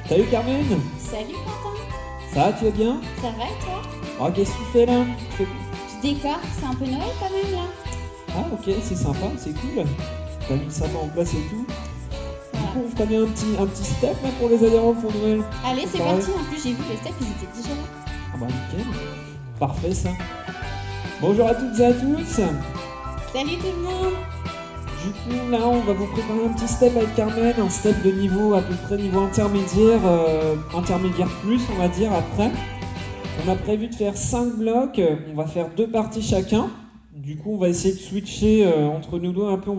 Salut Carmen. Salut Quentin. Ça va, tu vas bien? Ça va et toi? Oh, qu'est-ce que tu fais là? Tu décores, c'est un peu Noël quand même là. Ah ok, c'est sympa, c'est cool. T'as mis le sapin en place et tout. Voilà. Du coup, on fera bien un petit step là pour les adhérents pour Noël. Allez, c'est Pareil. parti. En plus, j'ai vu que les steps, ils étaient déjà là. Ah bah nickel. Parfait ça. Bonjour à toutes et à tous. Salut tout le monde. Du coup, là, on va vous préparer un petit step avec Carmen, un step de niveau à peu près niveau intermédiaire, intermédiaire plus, on va dire, après. On a prévu de faire 5 blocs, on va faire 2 parties chacun. Du coup, on va essayer de switcher entre nous deux un peu.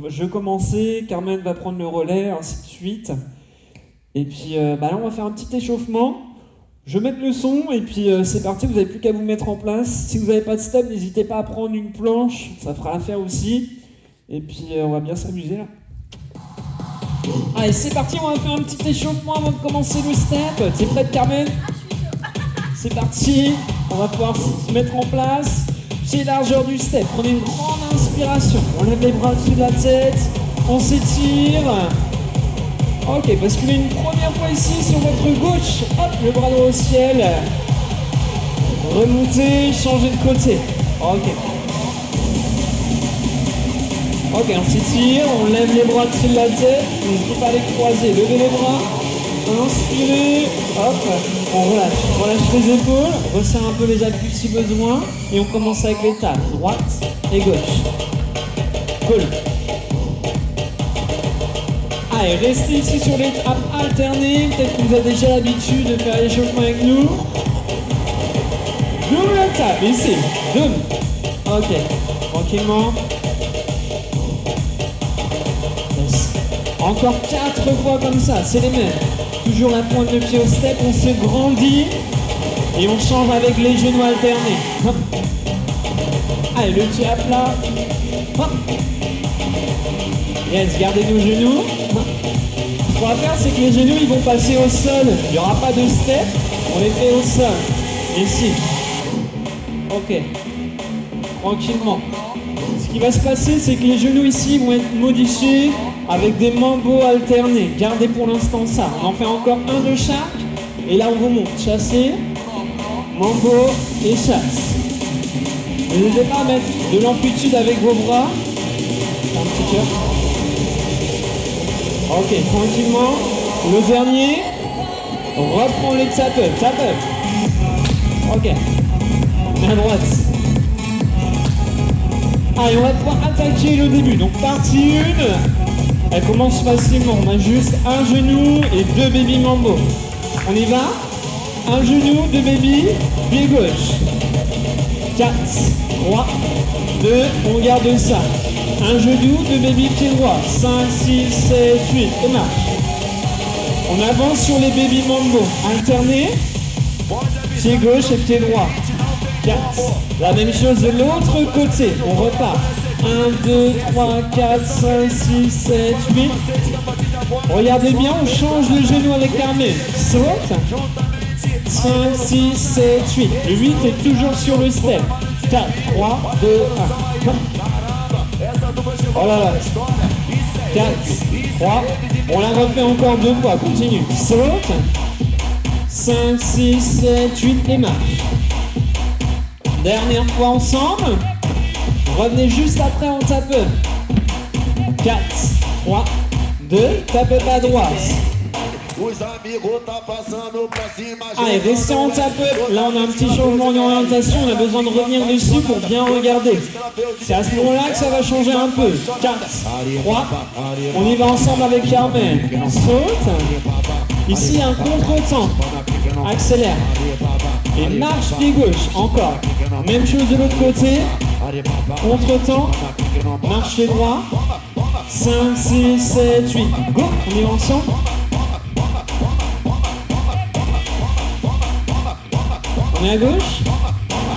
Je vais commencer, Carmen va prendre le relais, ainsi de suite. Et puis là, on va faire un petit échauffement. Je vais mettre le son et puis c'est parti, vous n'avez plus qu'à vous mettre en place. Si vous n'avez pas de step, n'hésitez pas à prendre une planche, ça fera affaire aussi. Et puis on va bien s'amuser là. Allez, c'est parti, on va faire un petit échauffement avant de commencer le step. T'es prête Carmen? C'est parti, on va pouvoir se mettre en place. Pied largeur du step, prenez une grande inspiration. On lève les bras au-dessus de la tête, on s'étire. Ok, basculez une première fois ici sur votre gauche. Hop, le bras droit au ciel. Remontez, changez de côté. Ok. Ok, on s'étire, on lève les bras au-dessus de la tête, n'hésitez pas à les croiser, levez les bras, inspirez, hop, on relâche les épaules, resserre un peu les appuis si besoin, et on commence avec les tables, droite et gauche. Cool. Allez, restez ici sur les tables alternées, peut-être que vous avez déjà l'habitude de faire l'échauffement avec nous. Double table, ici, double. Ok, tranquillement. Encore 4 fois comme ça, c'est les mêmes. Toujours la pointe de pied au step, on se grandit et on change avec les genoux alternés. Hop. Allez, le pied à plat. Hop. Yes, gardez nos genoux. Hop. Ce qu'on va faire, c'est que les genoux ils vont passer au sol. Il n'y aura pas de step, on les fait au sol. Ici. Ok. Tranquillement. Ce qui va se passer, c'est que les genoux ici vont être modifiés avec des mambos alternés. Gardez pour l'instant ça. On en fait encore un de chaque. Et là, on remonte. Chassez, mambo et chasse. N'hésitez pas à mettre de l'amplitude avec vos bras. Un petit cœur. Ok, tranquillement. Le dernier. On reprend les tap-up. Tap-up. Ok. Main droite. Allez, on va pouvoir attaquer le début. Donc, partie 1. Elle commence facilement, on a juste un genou et 2 baby mambo. On y va? Un genou, 2 baby, pied gauche. 4, 3, 2, on garde ça. Un genou, 2 baby, pied droit. 5, 6, 7, 8, et marche. On avance sur les baby mambo. Alternés, pied gauche et pied droit. 4. La même chose de l'autre côté, on repart. 1, 2, 3, 4, 5, 6, 7, 8. Regardez bien, on change le genou avec Carmen. Saute. 5, 6, 7, 8. Le 8 est toujours sur le step. 4, 3, 2, 1. Oh là là. 4, 3. On la refait encore 2 fois. Continue. Saute. 5, 6, 7, 8 et marche. Dernière fois ensemble. Revenez juste après en tape-up. 4, 3, 2, tape-up à droite. Allez, restez en tape-up. Là, on a un petit changement d'orientation. On a besoin de revenir dessus pour bien regarder. C'est à ce moment-là que ça va changer un peu. 4, 3, on y va ensemble avec Carmen. On saute. Ici, il y a un contre-temps. Accélère. Et marche pied gauche. Encore. Même chose de l'autre côté. Contre-temps, marche droit, 5, 6, 7, 8, go, on y va ensemble. On est à gauche.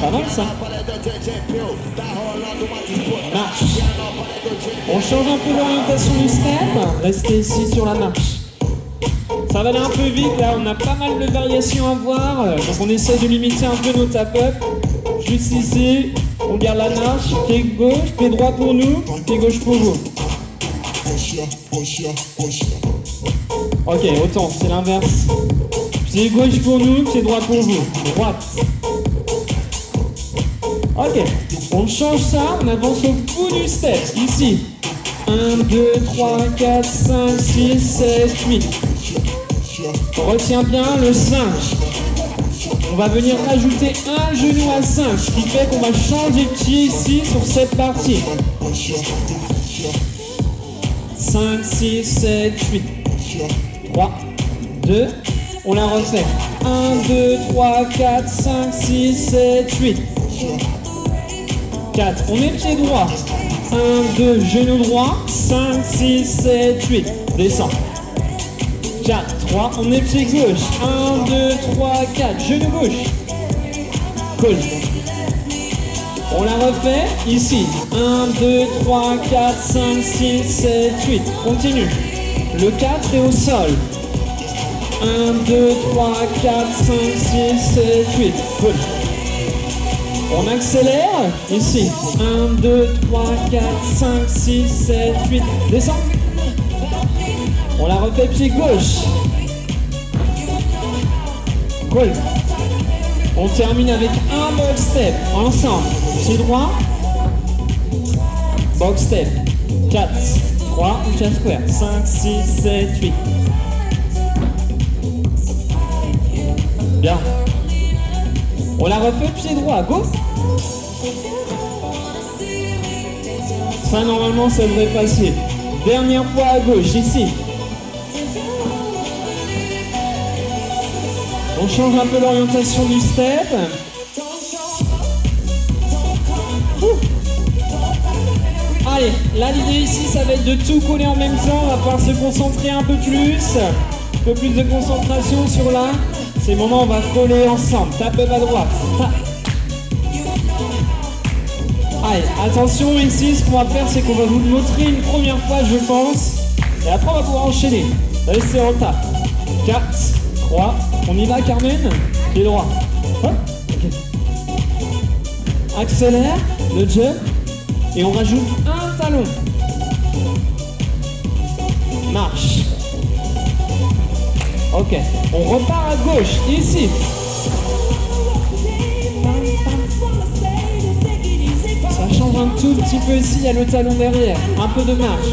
Pas mal ça. Marche. On change un peu l'orientation du step. Restez ici sur la marche. Ça va aller un peu vite là, on a pas mal de variations à voir. Donc on essaie de limiter un peu nos tap-up. Juste ici, on garde la marche. Pied gauche, pied droit pour nous, pied gauche pour vous. Ok, autant, c'est l'inverse. Pied gauche pour nous, pied droit pour vous. Droite. Ok, on change ça, on avance au bout du step. Ici. 1, 2, 3, 4, 5, 6, 7, 8. On retient bien le 5. On va venir rajouter un genou à 5, ce qui fait qu'on va changer de pied ici sur cette partie. 5, 6, 7, 8. 3, 2, on la refait. 1, 2, 3, 4, 5, 6, 7, 8. 4, on est pied droit. 1, 2, genou droit. 5, 6, 7, 8. Descend. 4, 3, on est pied gauche. 1, 2, 3, 4, genou gauche. Cool. On la refait ici. 1, 2, 3, 4, 5, 6, 7, 8. Continue. Le 4 est au sol. 1, 2, 3, 4, 5, 6, 7, 8. Cool. On accélère ici. 1, 2, 3, 4, 5, 6, 7, 8. Descend. On la refait pied gauche. Cool. On termine avec un box step. Ensemble. Pied droit. Box step. 4, 3, ou 4 square. 5, 6, 7, 8. Bien. On la refait pied droit. Go. Ça, normalement, ça devrait passer. Dernière fois à gauche, ici. On change un peu l'orientation du step. Allez, là l'idée ici ça va être de tout coller en même temps. On va pouvoir se concentrer un peu plus. Un peu plus de concentration sur là. Ces moments on va coller ensemble. Tape à droite. Allez, attention ici, ce qu'on va faire c'est qu'on va vous le montrer une première fois je pense. Et après on va pouvoir enchaîner. Restez en tape. 4, 3, on y va Carmen. Pied droit. Hop. Okay. Accélère le jump. Et on rajoute un talon. Marche. Ok. On repart à gauche, ici. Ça change un tout petit peu ici, il y a le talon derrière. Un peu de marche.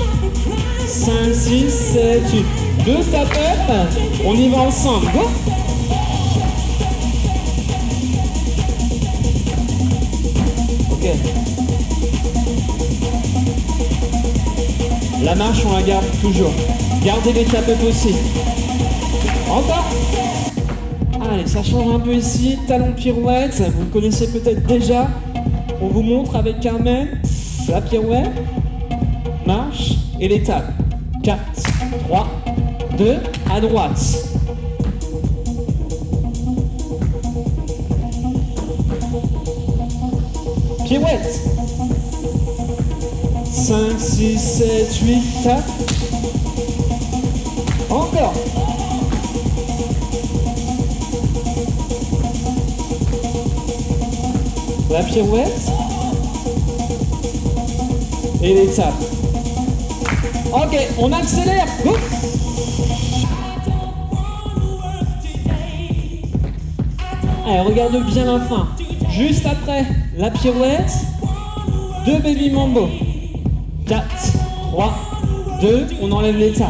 5, 6, 7, 8. 2 step up. On y va ensemble. Go. Ok. La marche, on la garde toujours. Gardez les tap-up aussi. Encore. Allez, ça change un peu ici. Talon pirouette, vous le connaissez peut-être déjà. On vous montre avec Carmen la pirouette, marche et les tapes. 4, 3, 2, à droite. Pirouette. 5, 6, 7, 8, tape. Encore. La pirouette. Et les tapes. Ok, on accélère. Go. Allez, regarde bien la fin. Juste après la pirouette, 2 baby mambo. 4, 3, 2, on enlève les tapes.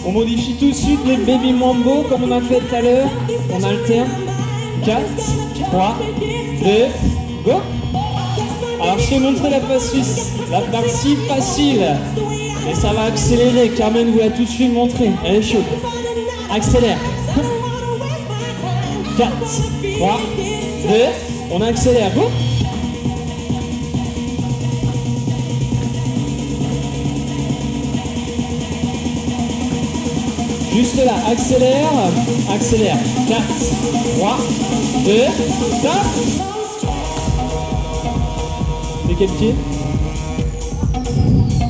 On modifie tout de suite les baby mambo comme on a fait tout à l'heure. On alterne. 4, 3, 2, go. Alors je t'ai montré la partie facile. Et ça va accélérer. Carmen vous l'a tout de suite montré. Elle est chaude. Accélère. 4, 3, 2, on accélère. Go. Juste là, accélère, accélère. 4, 3, 2, stop. C'est quel pied?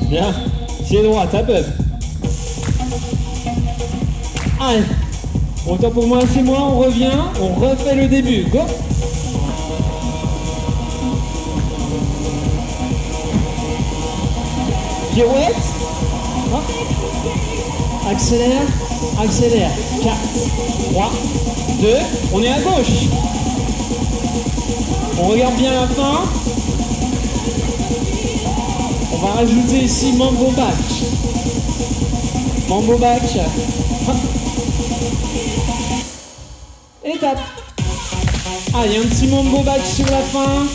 Bien. Pied droit, tap up. Allez. Autant pour moi, c'est moi, on revient, on refait le début. Go. Pirouette. Hop. Accélère, accélère. 4, 3, 2, on est à gauche. On regarde bien la fin. On va rajouter ici Mambo Back. Mambo Back. Hop. Étape. Ah, il y a un petit Mambo Back sur la fin.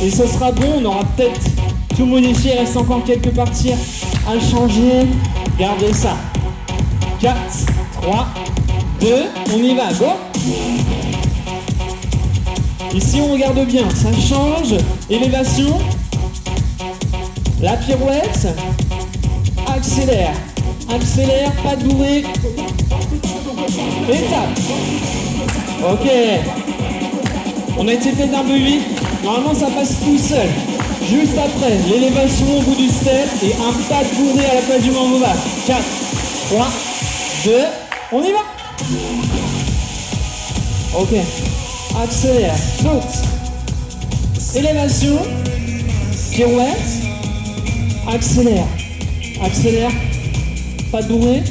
Et ce sera bon, on aura peut-être tout modifié. Il reste encore quelques parties à changer. Gardez ça. 4, 3, 2, on y va, go. Ici on regarde bien, ça change. Élévation. La pirouette. Accélère. Accélère, pas de bourré. Étape. Ok. On a été fait un peu vite. Normalement ça passe tout seul. Juste après, l'élévation au bout du step et un pas de bourré à la place du mambo back. 4, 3, 2, on y va. Ok. Accélère, saute. Élévation. Pirouette. Accélère. Accélère. Pas de bourré.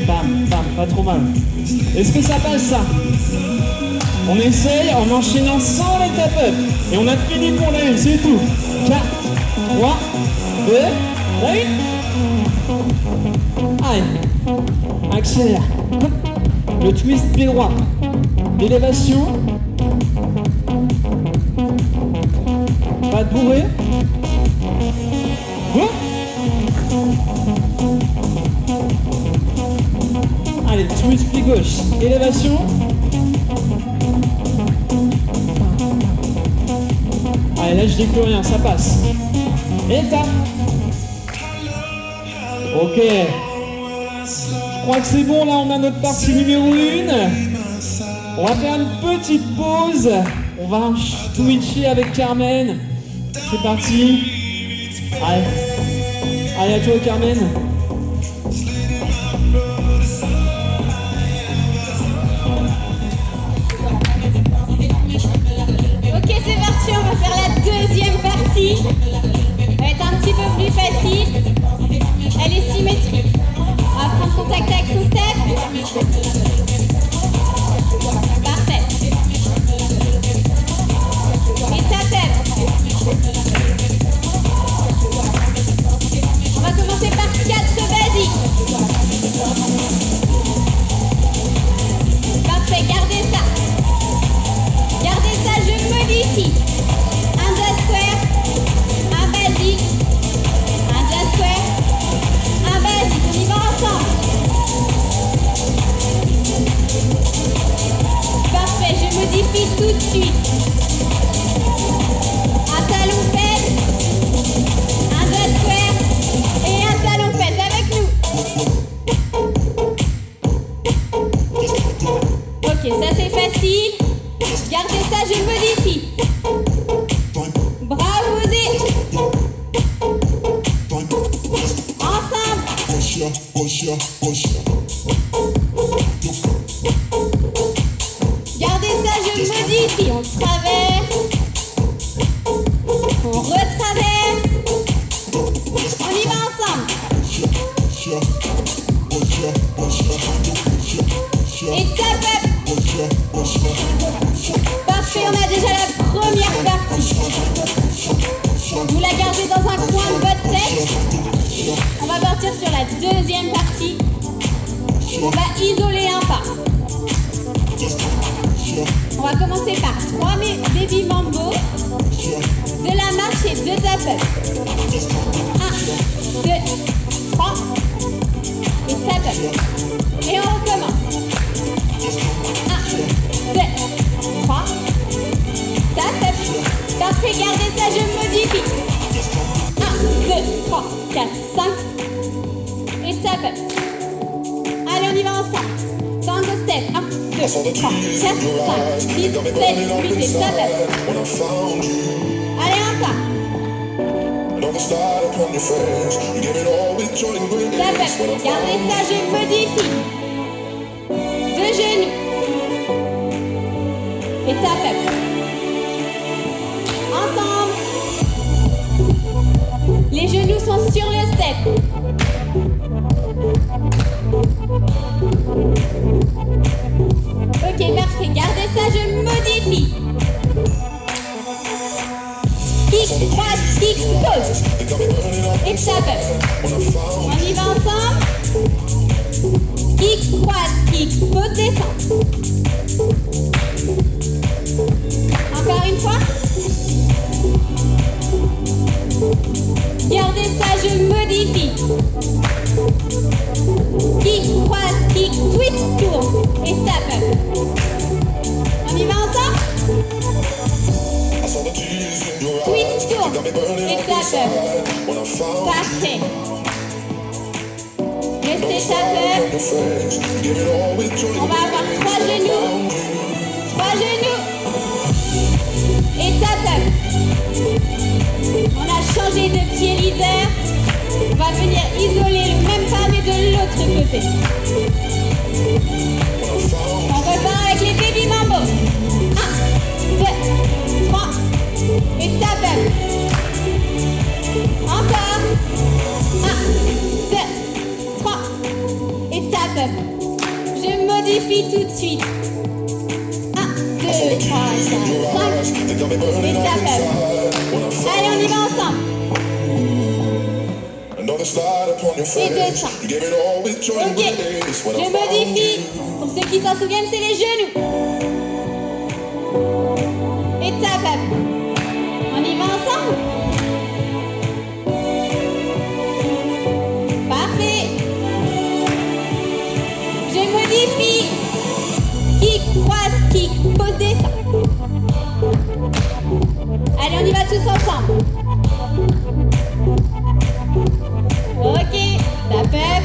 Bam, bam, pas trop mal. Est-ce que ça passe ça? On essaye en enchaînant sans les tap-up. Et on a fini pour l'aile, c'est tout. 4, 3, 2, oui. Allez. Accélère. Le twist pied droit. L'élévation. Pas de bourré. Go. Allez, twist pied gauche. Élévation. Allez, là je dis plus rien, ça passe. Étape. Ok. Je crois que c'est bon, là on a notre partie numéro 1. On va faire une petite pause. On va switcher avec Carmen. C'est parti. Allez. Allez, à toi Carmen. Ok, c'est parti, on va faire la deuxième partie. Elle va être un petit peu plus facile. Elle est symétrique. On va prendre contact avec son step. Parfait. Et tap. On va commencer par 4 basiques. Parfait, gardez ça. Gardez ça, je modifie. Un jazz square, un basique, un jazz square, un basique. On y va ensemble. Parfait, je modifie tout de suite. Un talon pète, un jazz square et un talon pète avec nous. Ok, ça c'est facile. Gardez ça, je modifie. Bras opposés. Ensemble. Gardez ça, je modifie. On traverse. On retraverse. On y va ensemble. Et tap up. Parfait, on a déjà la première partie. Vous la gardez dans un coin de votre tête. On va partir sur la deuxième partie. On va isoler un pas. On va commencer par 3 baby mambo, de la marche et 2 tap up. 1, 2, 3 et tap up. Et on recommence. 1, 2, 3, tap up. Parfait, gardez ça, je modifie. 1, 2, 3, 4, 5. 3, 4, 5, 6, 7, 8 et stop. Allez, encore. Stop. Gardez ça, je modifie. 2 genoux. Et tap up. Ensemble. Les genoux sont sur le step. Ok, parfait. Gardez ça, je modifie. Kick, croise, kick, pause. Et tap up. On y va ensemble. Kick, croise, kick, pause, descend. Encore une fois. Gardez ça, je modifie. Kick, croise, kick, twist, tourne. Et stop up. On y va ensemble. Twist, tourne. Et stop up. Parfait. Restez stop up. On va avoir 3 genoux. 3 genoux. Et stop up. On a changé de pied leader. On va venir isoler le même pas mais de l'autre côté. On repart avec les baby mambo. 1, 2, 3. Et stop up. Encore. 1, 2, 3. Et stop up. Je modifie tout de suite. 1, 2, 3, 4, 5. Et stop up. Allez, on y va ensemble. Et descend. Ok, je modifie. Pour ceux qui s'en souviennent, c'est les genoux. Et tap up. On y va ensemble. Parfait. Je modifie. Kick, croise, kick, pose, descend. Allez, on y va tous ensemble. Ok, tap up.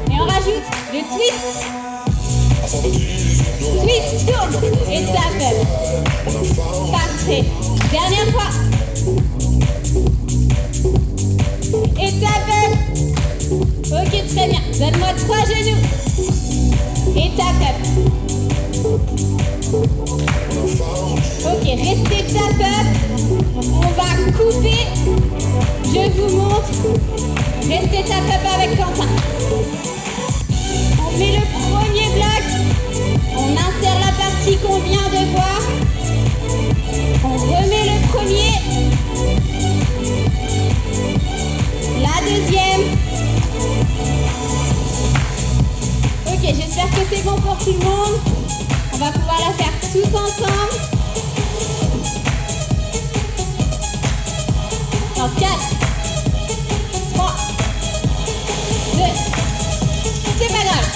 Et on rajoute le twist. Twist, tourne. Et tap up. Parfait. Dernière fois. Et tap up. Ok, très bien. Donne-moi 3 genoux. Et tap up. Ok, restez tap up. On va couper. Je vous montre. Restez tap up avec Quentin. On met le premier bloc. On insère la partie qu'on vient de voir. On remet le premier. La deuxième. Ok, j'espère que c'est bon pour tout le monde. On va pouvoir la faire tous ensemble. Dans 4, 3, 2, c'est pas grave.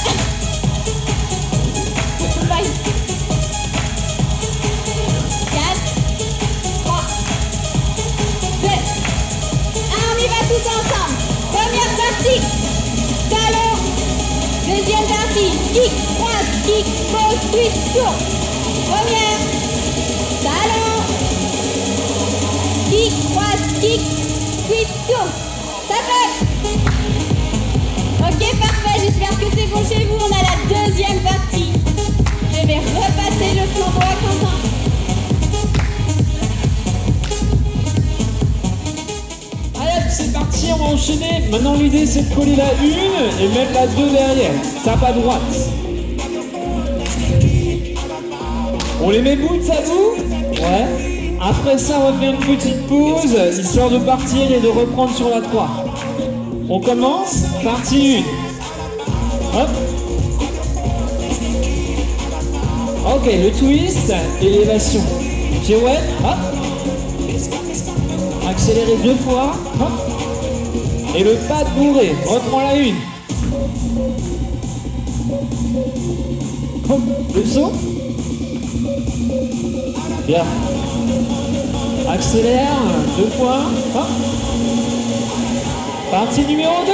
4, 3, 2, 1, on y va tous ensemble. Première partie, talon. Deuxième partie, kick, croise, kick, pose, twist, tourne. Première, talon. Kick, croise, kick, twist, tourne. Tap up. Ok, parfait, j'espère que c'est bon chez vous. On a la deuxième partie. Je vais repasser le flambeau à Quentin. Allez, c'est parti, on va enchaîner. Maintenant, l'idée, c'est de coller la 1 et mettre la 2 derrière. Tape à droite. On les met boots à bout. Ouais. Après ça, on va faire une petite pause, histoire de partir et de reprendre sur la 3. On commence, partie 1. Hop. Ok, le twist, élévation. Pirouette, hop. Accélérer 2 fois, hop. Et le pas de bourré, reprends la 1. Hop, le saut. Bien. Accélère, 2 fois, hop. Partie numéro 2.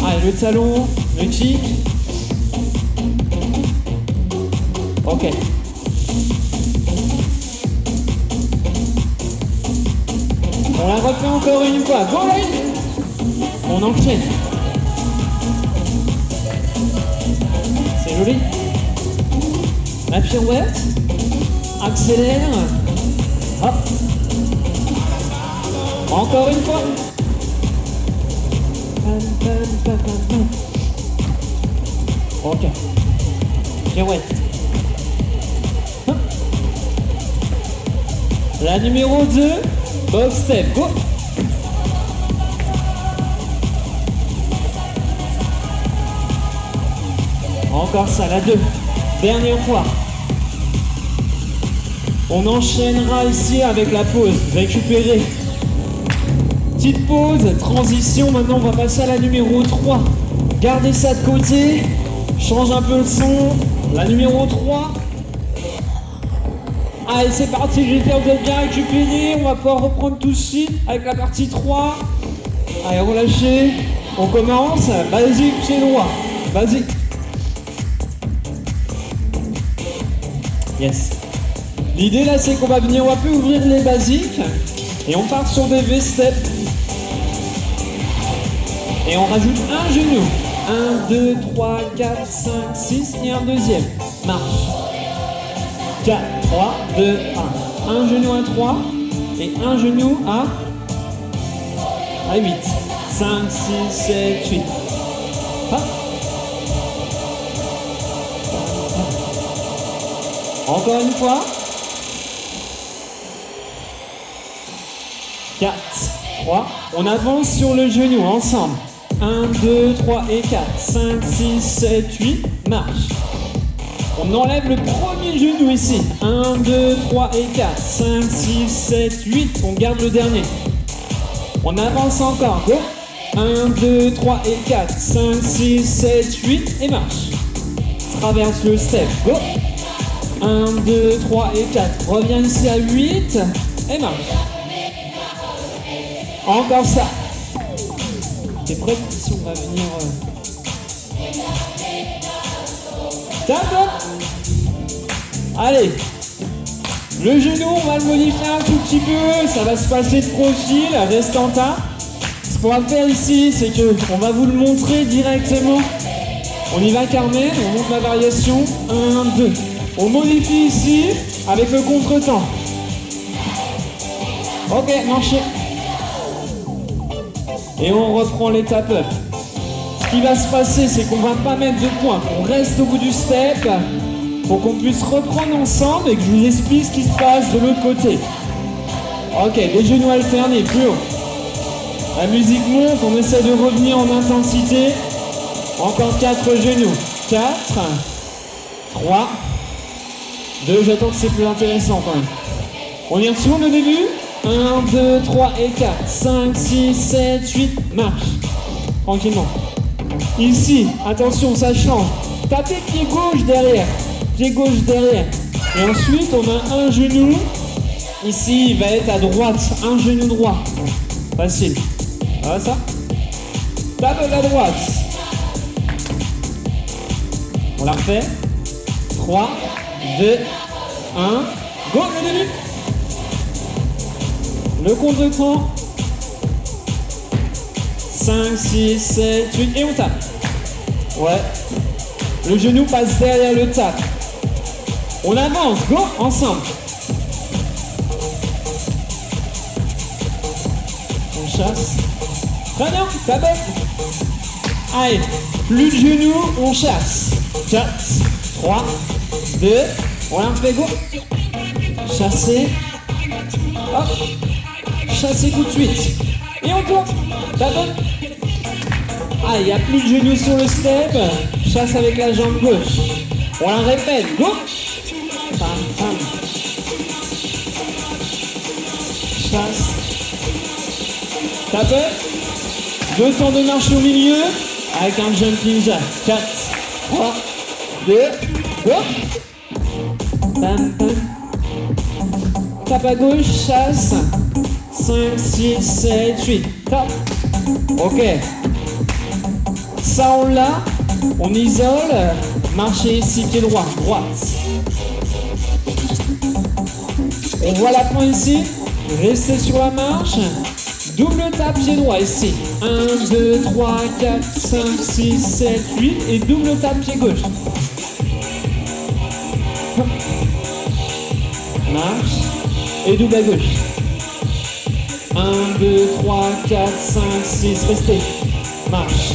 Allez, le talon, le kick. Ok. On la refait encore une fois. Go là. On enchaîne. C'est joli. La pirouette. Accélère. Hop. Encore une fois. Ok. Pirouette. Hop. La numéro 2. Box step. Go. Encore ça, la 2. Dernière fois. On enchaînera ici avec la pause. Récupérer. Petite pause, transition. Maintenant, on va passer à la numéro 3. Gardez ça de côté. Change un peu le son. La numéro 3. Allez, c'est parti. J'espère que vous avez bien récupéré. On va pouvoir reprendre tout de suite avec la partie 3. Allez, relâchez. On commence. Basique, pied droit. Basique. Yes. L'idée là, c'est qu'on va venir, on va plus ouvrir les basiques et on part sur des V-steps. Et on rajoute un genou. 1, 2, 3, 4, 5, 6 et un deuxième. Marche. 4, 3, 2, 1. Un genou à 3 et un genou à 8. 5, 6, 7, 8. Hop. Encore une fois. 4, 3. On avance sur le genou ensemble. 1, 2, 3 et 4. 5, 6, 7, 8. Marche. On enlève le premier genou ici. 1, 2, 3 et 4. 5, 6, 7, 8. On garde le dernier. On avance encore. Go. 1, 2, 3 et 4. 5, 6, 7, 8. Et marche. Traverse le step. Go. 1, 2, 3 et 4. Reviens ici à 8 et marche. Encore ça. T'es prêt si on va venir... Tape. Allez. Le genou, on va le modifier un tout petit peu. Ça va se passer de profil. Reste en tas. Ce qu'on va faire ici, c'est que on va vous le montrer directement. On y va, Carmen. On monte la variation. 1, 2. On modifie ici avec le contretemps. Ok, marchez. Et on reprend les tap-up. Ce qui va se passer, c'est qu'on va pas mettre de points. On reste au bout du step pour qu'on puisse reprendre ensemble et que je vous explique ce qui se passe de l'autre côté. Ok, des genoux alternés, plus haut. La musique monte, on essaie de revenir en intensité. Encore 4 genoux. 4, 3, 2, j'attends que c'est plus intéressant quand même. On y retourne au début. 1, 2, 3 et 4. 5, 6, 7, 8. Marche. Tranquillement. Ici, attention, ça change. Tapez pied gauche derrière. Pied gauche derrière. Et ensuite, on a un genou. Ici, il va être à droite. Un genou droit. Facile. Voilà ça. Tape à droite. On la refait. 3, 2, 1. Go, le début. Le contre-temps. 5, 6, 7, 8. Et on tape. Ouais. Le genou passe derrière le tap. On avance. Go, ensemble. On chasse. Très bien, tape. Allez, plus de genoux, on chasse. 4, 3, 2, on la refait, go. Chasser. Hop. Chasser tout de suite. Et on tourne. Tape. Ah, il n'y a plus de genoux sur le step. Chasse avec la jambe gauche. On la répète. Go. Pam, pam. Chasse. Tape. 2 temps de marche au milieu avec un jumping jack. 4, 3, 2, go. Pam, pam. Tape à gauche, chasse. 5, 6, 7, 8. Top. Ok. Ça, on l'a. On isole. Marchez ici, pied droit. Droite. On voit la pointe ici. Restez sur la marche. Double tape pied droit ici. 1, 2, 3, 4, 5, 6, 7, 8. Et double tape pied gauche. Marche. Et double à gauche. 1, 2, 3, 4, 5, 6. Restez. Marche.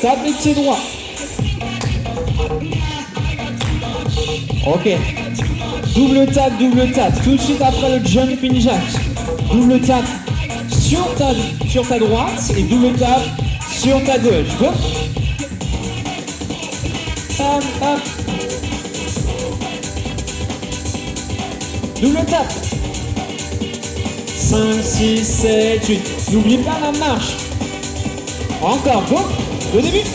Tape les pieds droits. Ok. Double tape. Tout de suite après le jumping jack. Double tape sur ta droite et double tape sur ta gauche. Hop. Hop, hop. Double tape. 5, 6, 7, 8. N'oubliez pas la marche. Encore. Hop. Le début.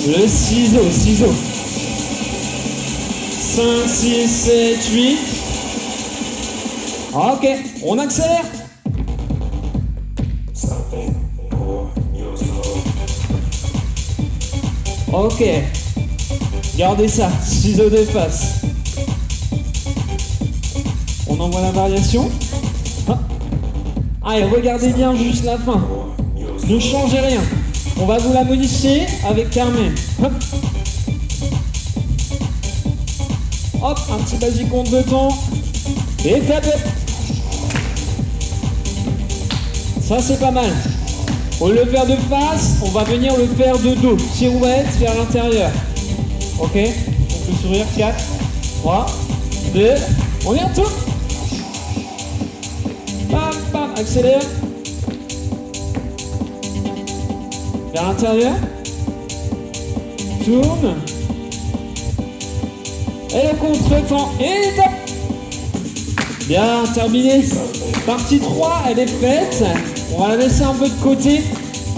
Le ciseau. 5, 6, 7, 8. Ok, on accélère. Ok. Gardez ça, ciseaux de face. On envoie la variation. Allez, regardez bien juste la fin. Ne changez rien. On va vous la modifier avec Carmen. Hop. Hop, un petit basique contre le temps. Et tapez. Ça, c'est pas mal. Au lieu de le faire de face, on va venir le faire de dos. Pirouette vers l'intérieur. Ok? On peut sourire. 4, 3, 2. On est en tout. Bam, bam, accélère. Vers l'intérieur. Tourne. Et le contre-temps. Et top. Bien, terminé. Partie 3, elle est faite. On va la laisser un peu de côté.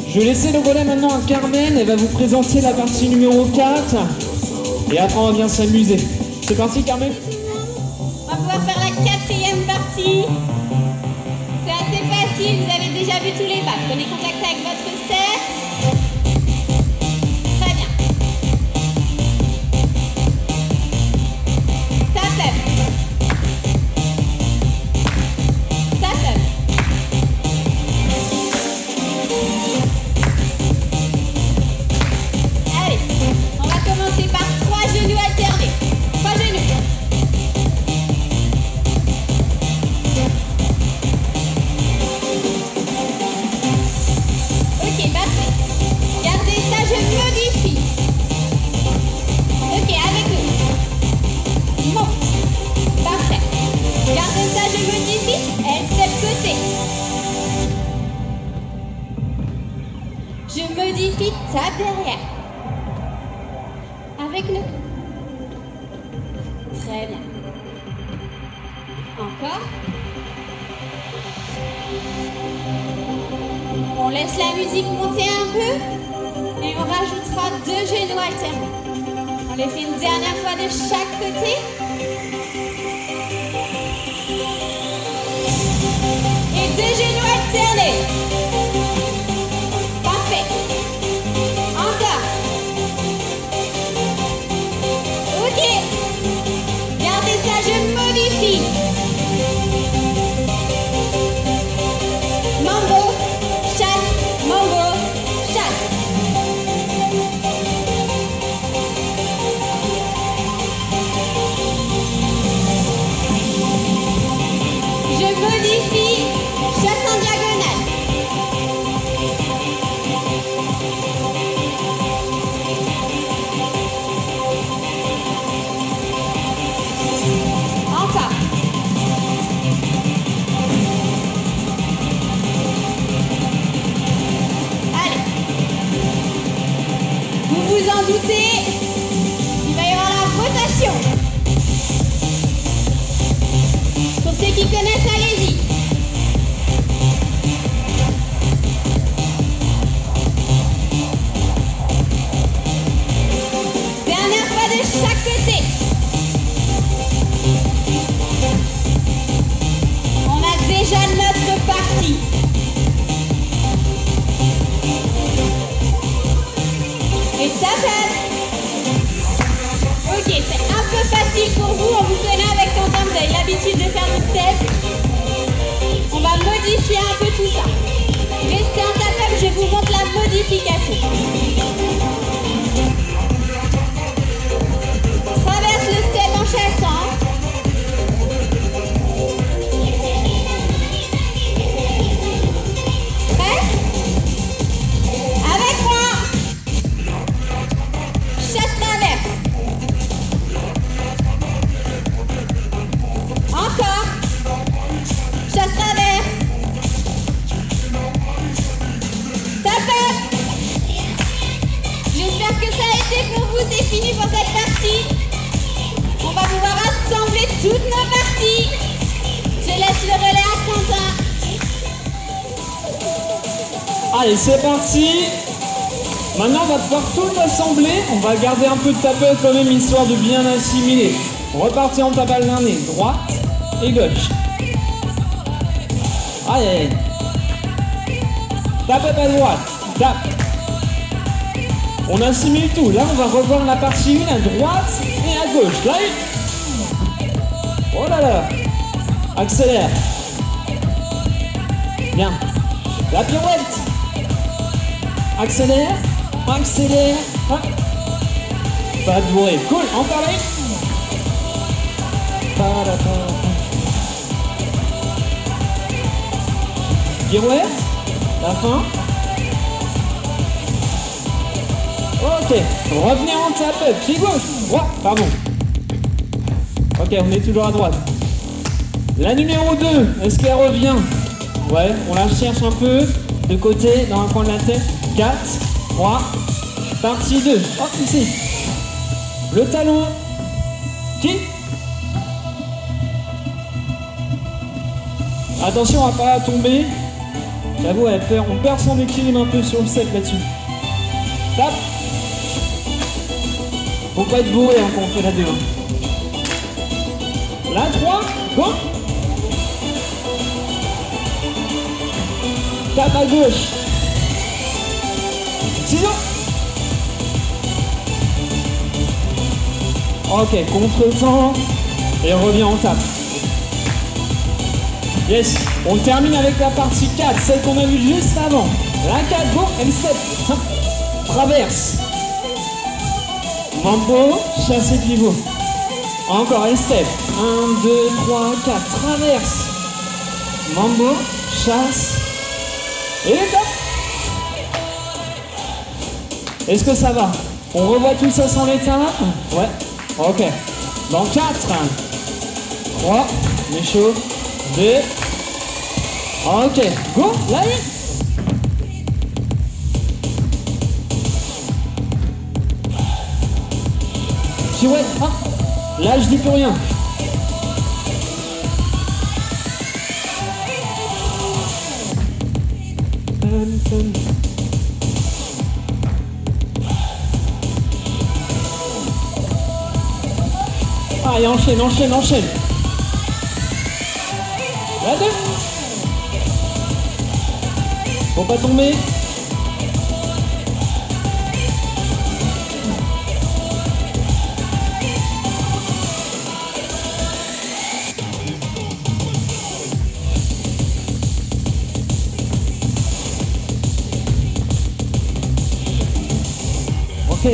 Je vais laisser le relais maintenant à Carmen. Elle va vous présenter la partie numéro 4. Et après, on va bien s'amuser. C'est parti, Carmen. On va pouvoir faire la 4e partie. C'est assez facile, vous avez déjà vu tous les pas. Prenez contact avec votre step. Très bien. Tap up. Tap up. Allez, on va commencer par 3 genoux alternés. 3 genoux. Ok, parfait. Gardez ça, je modifie. Ok, avec nous. Monte. Parfait. Gardez ça, je modifie. Elle step côté. Je modifie, tape derrière. Avec nous. Très bien. Encore. On laisse la musique monter un peu et on rajoutera 2 genoux alternés. On les fait une dernière fois de chaque côté. Et 2 genoux alternés. Parfait. Encore. Ok. Gardez ça, je modifie. Mambo, chasse, mambo, chasse. Je modifie, chasse en diagonale. Encore. Allez. Vous vous en doutez, il va y avoir la rotation. Pour ceux qui connaissent, allez-y. Dernière fois de chaque côté. On a déjà notre partie. Et ça passe. Allez, c'est parti. Maintenant, on va pouvoir tout assembler. On va garder un peu de tapette quand même, histoire de bien assimiler. Repartir en tapant le nez, droite et gauche. Allez. Tapette à droite. Tape. On assimile tout. Là, on va revoir la partie 1 à droite et à gauche. Là, oh là là. Accélère. Bien. La pirouette. Accélère. Accélère. Hop. Pas de bourré. Cool. Encore là. Pirouette. La fin. Ok. Revenez en tape. Pied gauche. Droite. Pardon. Ok, on est toujours à droite. La numéro 2. Est-ce qu'elle revient? Ouais, on la cherche un peu. De côté, dans un coin de la tête. 4, 3, partie 2. Hop, ici. Le talon. Qui? Attention à ne pas tomber. J'avoue, on perd son équilibre un peu sur le set là-dessus. Tape. Faut pas être bourré hein, quand on fait la 2. La 3, go. Tape à gauche. Ciseaux. Ok, contre-temps. Et revient en tape. Yes, on termine avec la partie 4, celle qu'on a vue juste avant. La 4, go, M7. Traverse. Mambo, chasse et pivot. Encore un step. 1, 2, 3, 4. Traverse. Mambo, chasse. Et les top. Est-ce que ça va? On revoit tout ça sans les tapes? Ouais. Ok. Dans 4. 3. On est chaud. 2. Ok. Go. Là. Ouais. Ah. Là, je dis plus rien. Ah, et enchaîne, enchaîne, enchaîne. La 2. Faut pas tomber. Ok,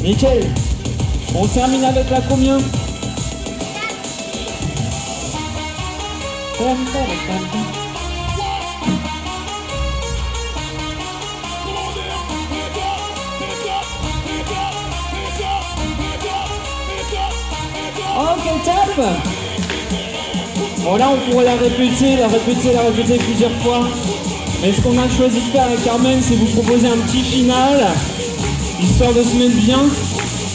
nickel. On termine avec la combien? Ok, tape. Bon là on pourrait la répéter plusieurs fois. Mais ce qu'on a choisi de faire avec Carmen, c'est vous proposer un petit final, histoire de se mettre bien.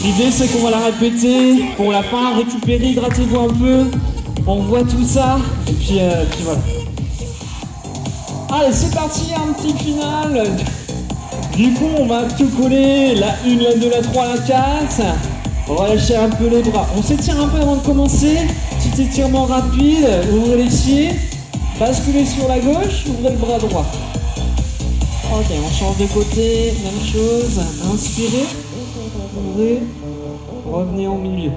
L'idée c'est qu'on va la répéter, pour la fin, récupérer, hydratez-vous un peu, on voit tout ça, et puis voilà. Allez, c'est parti, un petit final. Du coup, on va tout coller, la 1, la 2, la 3, la 4. On va lâcher un peu les bras. On s'étire un peu avant de commencer, petit étirement rapide, ouvrez les pieds, basculez sur la gauche, ouvrez le bras droit. Ok, on change de côté, même chose, inspirez. Ouvrez, revenez au milieu.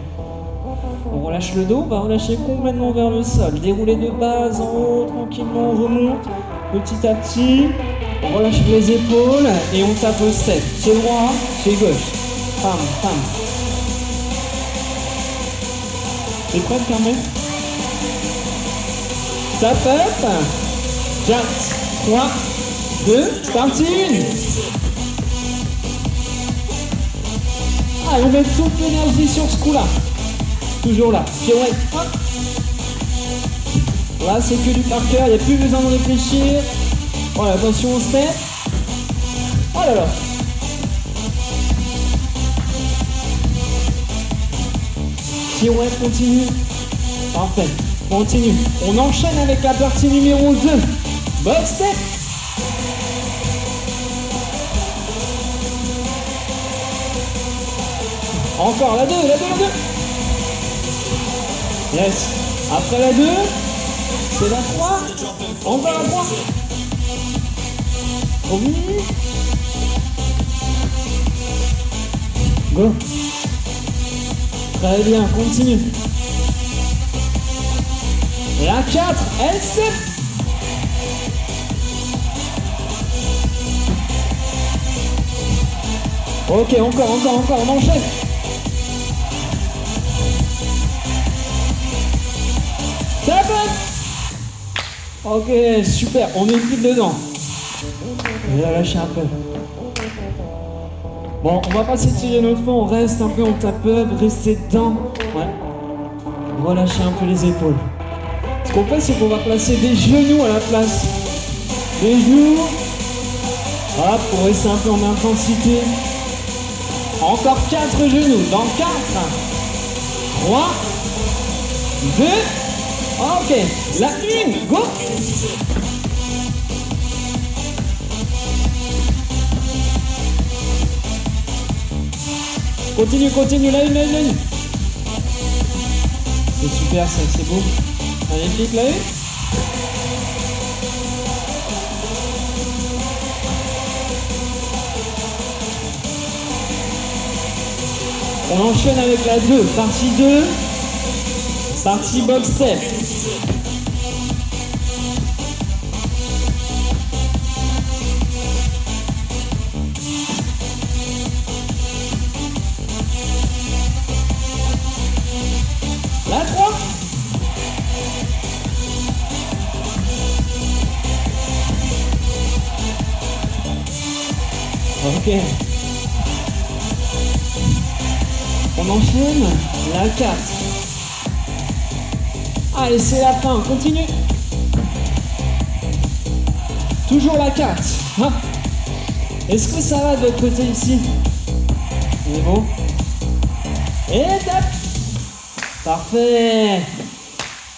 On relâche le dos, on va relâcher complètement vers le sol. Déroulez de base en haut, tranquillement, on remonte petit à petit. On relâche les épaules et on tape au step. Pied droit, pied gauche. Pam, pam. T'es prête, Carmen? Tape up. 4, 3, 2, parti. Allez, on met toute l'énergie sur ce coup-là. Toujours là. Pirouette. Hop. Là, c'est que du par cœur. Il n'y a plus besoin de réfléchir. Voilà, attention au step. Oh là là. Pirouette, continue. Parfait. Continue. On enchaîne avec la partie numéro 2. Box step. Encore la 2, la 2, la 2. Yes. Après la 2, c'est la 3. Encore la 3. Oui. Go. Très bien, continue. La 4, elle c'est. Ok, encore, on enchaîne. Ça va. Ok, super, on est plus dedans. Je vais la lâcher un peu. Bon, on va pas s'étirer notre fois, on reste un peu en tape-up, rester dedans. Ouais. Relâcher un peu les épaules. Ce qu'on fait, c'est qu'on va placer des genoux à la place. Des genoux. Hop, pour rester un peu en intensité. Encore 4 genoux. Dans 4. 3. 2. Ok. La 1. Go. Continue. La 1. C'est super ça, c'est beau. Magnifique, la 1. On enchaîne avec la 2, partie 2, partie box step. La 3. Ok. On enchaîne la 4. Allez, c'est la fin, continue. Toujours la 4. Ah. Est-ce que ça va de votre côté ici? On est bon? Et tape. Parfait.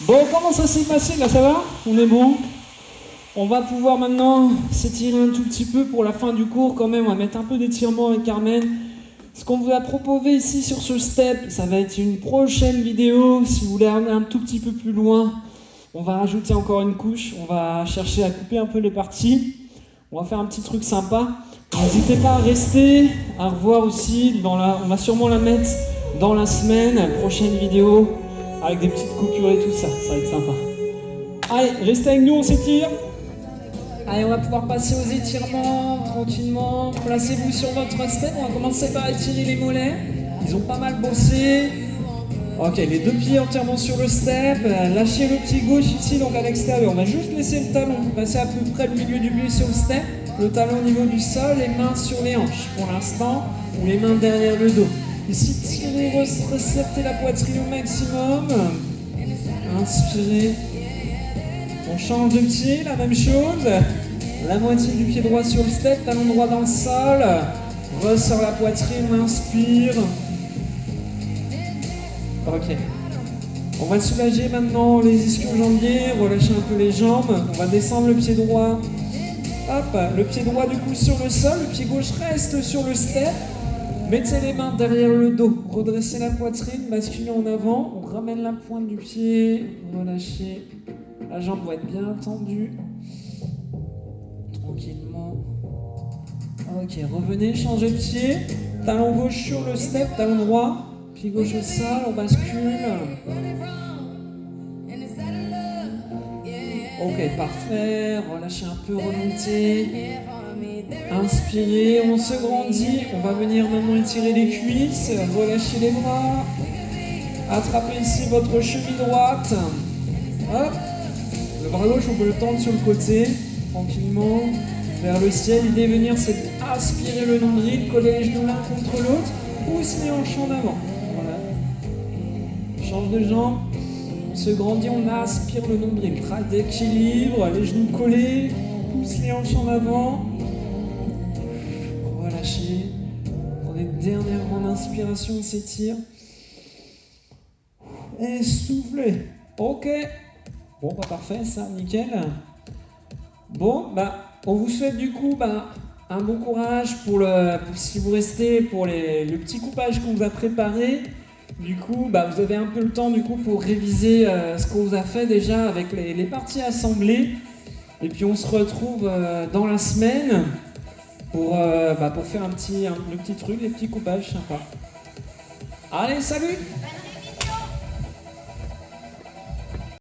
Bon, comment ça s'est passé là, ça va? On est bon? On va pouvoir maintenant s'étirer un tout petit peu pour la fin du cours quand même. On va mettre un peu d'étirement avec Carmen. Ce qu'on vous a proposé ici sur ce step, ça va être une prochaine vidéo. Si vous voulez aller un tout petit peu plus loin, on va rajouter encore une couche. On va chercher à couper un peu les parties. On va faire un petit truc sympa. N'hésitez pas à rester, à revoir aussi. On va sûrement la mettre dans la semaine. Prochaine vidéo avec des petites coupures et tout ça. Ça va être sympa. Allez, restez avec nous, on s'étire. Allez, on va pouvoir passer aux étirements tranquillement. Placez-vous sur votre step. On va commencer par étirer les mollets. Ils ont pas mal bossé. Ok, les deux pieds entièrement sur le step. Lâchez le pied gauche ici, donc à l'extérieur. On va juste laisser le talon passer à peu près le milieu du pied sur le step. Le talon au niveau du sol, les mains sur les hanches pour l'instant, ou les mains derrière le dos. Ici, tirez, resserrez la poitrine au maximum. Inspirez. On change de pied, la même chose. La moitié du pied droit sur le step, talon droit dans le sol. Ressort la poitrine, inspire. Ok. On va soulager maintenant les ischio-jambiers, relâcher un peu les jambes. On va descendre le pied droit. Hop, le pied droit du coup sur le sol, le pied gauche reste sur le step. Mettez les mains derrière le dos, redressez la poitrine, basculez en avant. On ramène la pointe du pied, relâchez. La jambe doit être bien tendue. Tranquillement. Ok, revenez, changez de pied. Talon gauche sur le step, talon droit. Pied gauche au sol, on bascule. Ok, parfait. Relâchez un peu, remontez. Inspirez, on se grandit. On va venir maintenant étirer les cuisses. Relâchez les bras. Attrapez ici votre cheville droite. Hop. Le bras gauche, on peut le tendre sur le côté, tranquillement, vers le ciel. L'idée de venir, c'est d'aspirer le nombril, coller les genoux l'un contre l'autre, pousse les hanches en avant. Voilà. On change de jambe, on se grandit, on aspire le nombril. Trace d'équilibre, les genoux collés, pousse les hanches en avant. Relâchez. Prenez une dernière grande inspiration, on s'étire. Et soufflez. Ok. Bon, bah parfait, ça, nickel. Bon, bah, on vous souhaite du coup, un bon courage pour si vous restez pour le petit coupage qu'on vous a préparé. Du coup, vous avez un peu le temps du coup pour réviser ce qu'on vous a fait déjà avec les parties assemblées. Et puis on se retrouve dans la semaine pour faire le petit truc, les petits coupages sympas. Allez, salut!